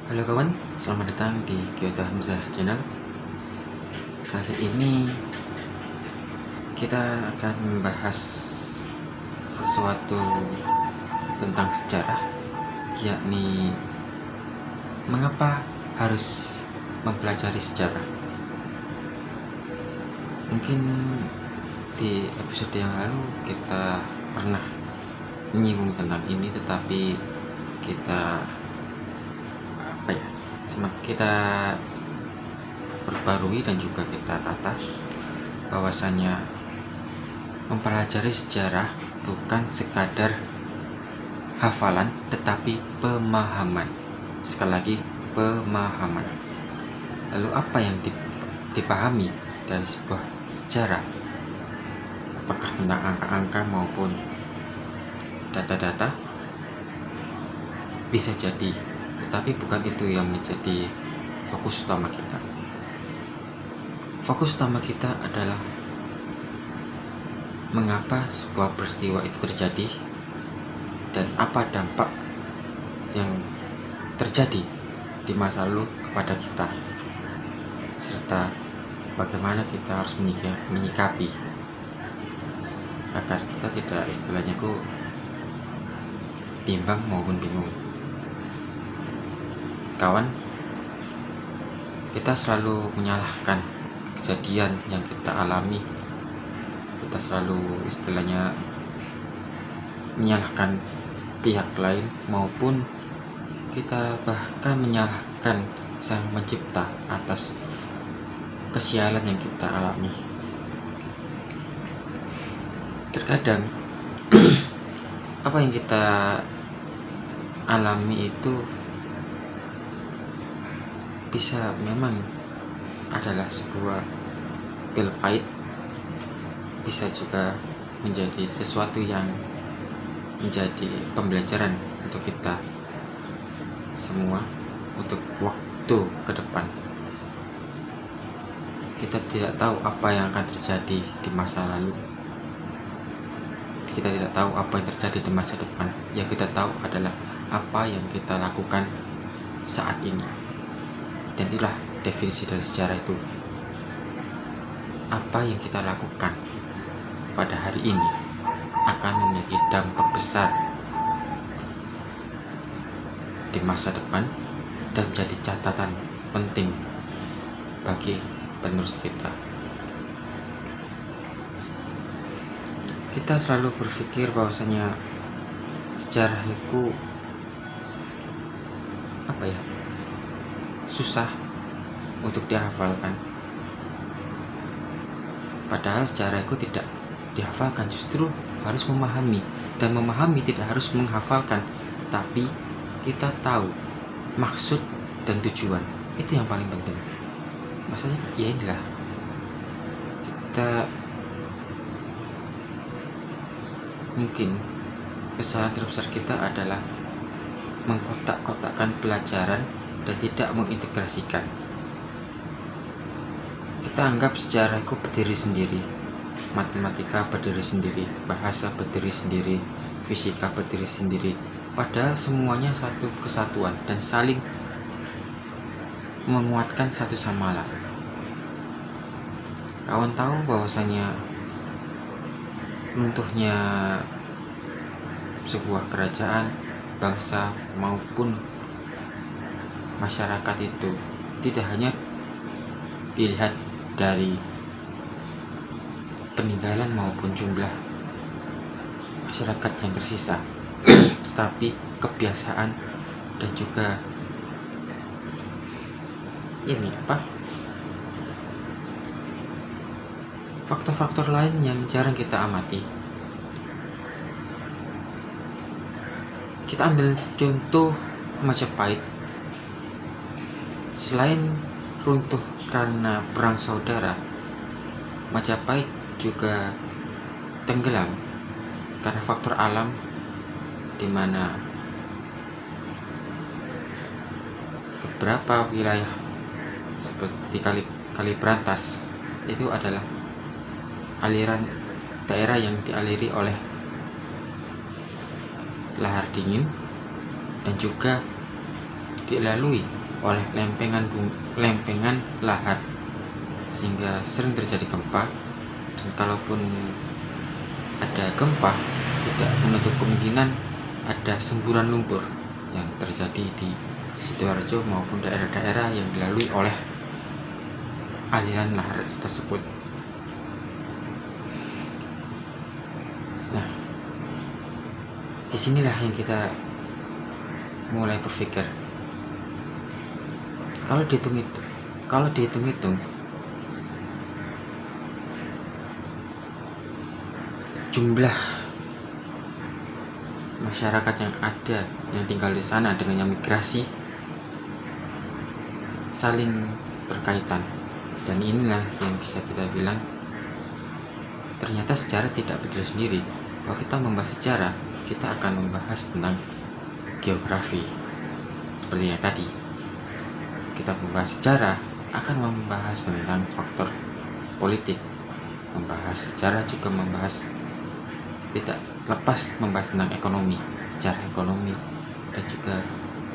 Halo kawan, selamat datang di Kyoto Hamzah Channel. Kali ini kita akan membahas sesuatu tentang sejarah, yakni mengapa harus mempelajari sejarah. Mungkin di episode yang lalu kita pernah menyinggung tentang ini, tetapi kita kita perbarui dan juga kita tata bahwasanya mempelajari sejarah bukan sekadar hafalan tetapi pemahaman. Sekali lagi, pemahaman. Lalu apa yang dipahami dari sebuah sejarah? Apakah tentang angka-angka maupun data-data? Bisa jadi, tetapi bukan itu yang menjadi fokus utama kita. Fokus utama kita adalah mengapa sebuah peristiwa itu terjadi dan apa dampak yang terjadi di masa lalu kepada kita, serta bagaimana kita harus menyikapi agar kita tidak istilahnya bimbang maupun bingung. Kawan, kita selalu menyalahkan kejadian yang kita alami. Kita selalu istilahnya menyalahkan pihak lain, maupun kita bahkan menyalahkan Sang Pencipta atas kesialan yang kita alami. Terkadang apa yang kita alami itu bisa memang adalah sebuah pil pahit, bisa juga menjadi sesuatu yang menjadi pembelajaran untuk kita semua untuk waktu ke depan. Kita tidak tahu apa yang akan terjadi di masa lalu, kita tidak tahu apa yang terjadi di masa depan. Yang kita tahu adalah apa yang kita lakukan saat ini. Dan itulah definisi dari sejarah itu. Apa yang kita lakukan pada hari ini akan memiliki dampak besar di masa depan dan menjadi catatan penting bagi penerus kita. Kita selalu berpikir bahwasanya sejarah itu susah untuk dihafalkan. Padahal sejarah itu tidak dihafalkan, justru harus memahami. Dan memahami tidak harus menghafalkan, tetapi kita tahu maksud dan tujuan. Itu yang paling penting. Maksudnya ya inilah, kita mungkin kesalahan terbesar kita adalah mengkotak-kotakkan pelajaran dan tidak mengintegrasikan. Kita anggap sejarah itu berdiri sendiri, matematika berdiri sendiri, bahasa berdiri sendiri, fisika berdiri sendiri, padahal semuanya satu kesatuan dan saling menguatkan satu sama lain. Kawan tahu bahwasanya runtuhnya sebuah kerajaan, bangsa maupun masyarakat itu tidak hanya dilihat dari peninggalan maupun jumlah masyarakat yang tersisa, tetapi kebiasaan dan juga faktor-faktor lain yang jarang kita amati. Kita ambil contoh Majapahit. Selain runtuh karena perang saudara, Majapahit juga tenggelam karena faktor alam, di mana beberapa wilayah seperti Kali Brantas itu adalah aliran daerah yang dialiri oleh lahar dingin dan juga dilalui oleh lempengan lahar, sehingga sering terjadi gempa. Dan kalaupun ada gempa, tidak menutup kemungkinan ada semburan lumpur yang terjadi di Sidoarjo maupun daerah-daerah yang dilalui oleh aliran lahar tersebut. Nah, disinilah yang kita mulai berpikir, kalau dihitung-hitung jumlah masyarakat yang ada yang tinggal di sana dengan yang migrasi saling berkaitan. Dan inilah yang bisa kita bilang ternyata sejarah tidak berdiri sendiri. Kalau kita membahas sejarah, kita akan membahas tentang geografi. Seperti yang tadi, kita membahas sejarah akan membahas tentang faktor politik. Membahas sejarah juga membahas, tidak lepas membahas tentang ekonomi, sejarah ekonomi, dan juga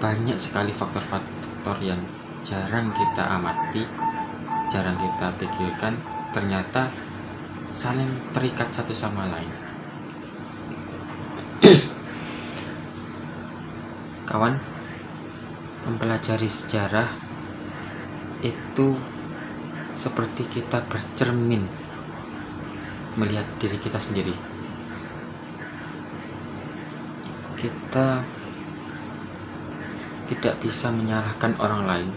banyak sekali faktor-faktor yang jarang kita amati, jarang kita pikirkan, ternyata saling terikat satu sama lain. Kawan, mempelajari sejarah itu seperti kita bercermin melihat diri kita sendiri. Kita tidak bisa menyalahkan orang lain,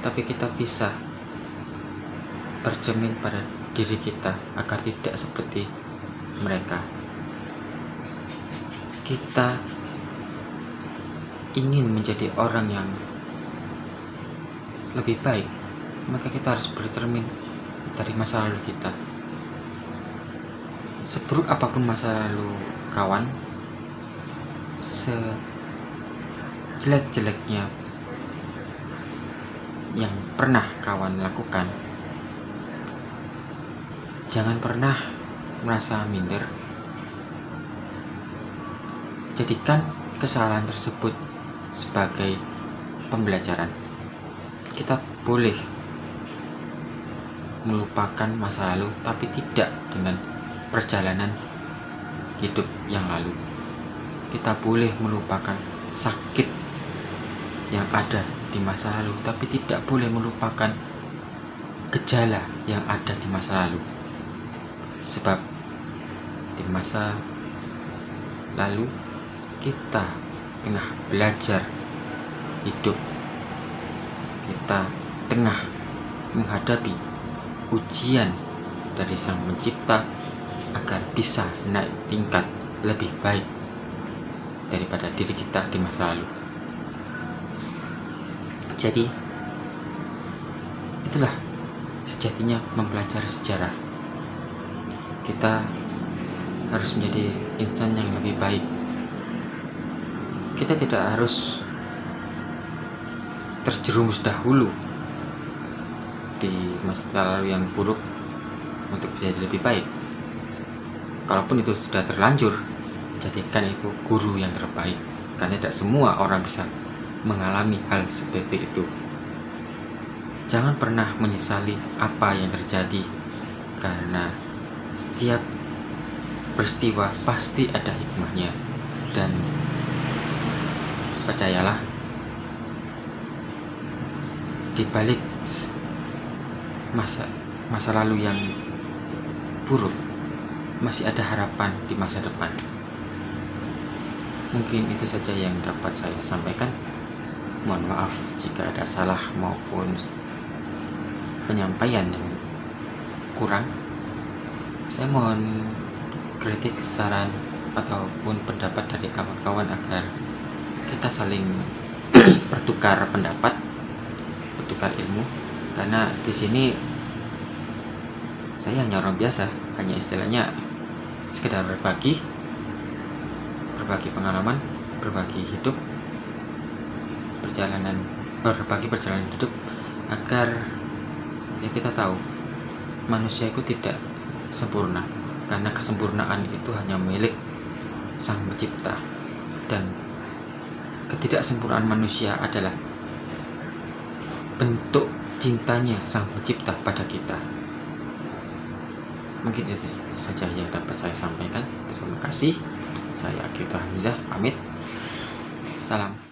tapi kita bisa bercermin pada diri kita agar tidak seperti mereka. Kita ingin menjadi orang yang lebih baik, maka kita harus bercermin dari masa lalu kita. Seburuk apapun masa lalu kawan, sejelek-jeleknya yang pernah kawan lakukan, jangan pernah merasa minder. Jadikan kesalahan tersebut sebagai pembelajaran. Kita boleh melupakan masa lalu, tapi tidak dengan perjalanan hidup yang lalu. Kita boleh melupakan sakit yang ada di masa lalu, tapi tidak boleh melupakan gejala yang ada di masa lalu. Sebab di masa lalu kita tengah belajar hidup, kita tengah menghadapi ujian dari Sang Pencipta agar bisa naik tingkat lebih baik daripada diri kita di masa lalu. Jadi itulah sejatinya mempelajari sejarah. Kita harus menjadi insan yang lebih baik. Kita tidak harus terjerumus dahulu di masa lalu yang buruk untuk menjadi lebih baik. Kalaupun itu sudah terlanjur, jadikan itu guru yang terbaik, karena tidak semua orang bisa mengalami hal seperti itu. Jangan pernah menyesali apa yang terjadi, karena setiap peristiwa pasti ada hikmahnya. Dan percayalah, di balik masa lalu yang buruk masih ada harapan di masa depan. Mungkin itu saja yang dapat saya sampaikan. Mohon maaf jika ada salah maupun penyampaian yang kurang. Saya mohon kritik, saran, ataupun pendapat dari kawan-kawan agar kita saling bertukar pendapat, bertukar ilmu. Karena di sini saya hanya orang biasa, hanya istilahnya sekedar berbagi pengalaman, berbagi hidup, berbagi perjalanan hidup, agar ya kita tahu manusia itu tidak sempurna, karena kesempurnaan itu hanya milik Sang Pencipta. Dan ketidaksempurnaan manusia adalah bentuk cintanya Sang Pencipta pada kita. Mungkin itu saja yang dapat saya sampaikan. Terima kasih. Saya Akil Hamzah, pamit. Salam.